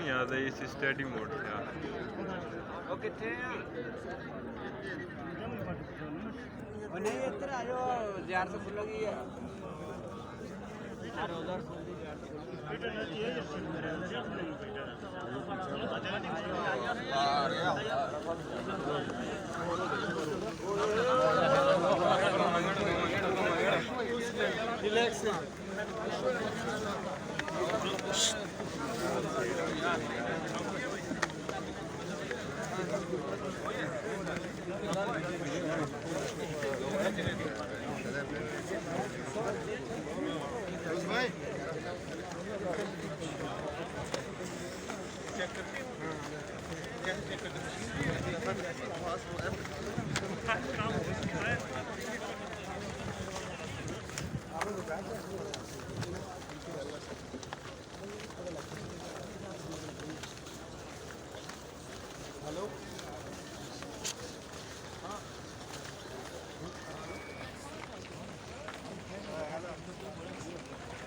नहीं आता इस स्टडी मोड से। वो कितने नहीं इधर आ जाओ यार तो खुल गई है यार उधर रिलैक्स भाई चेक करते चेक करते हेलो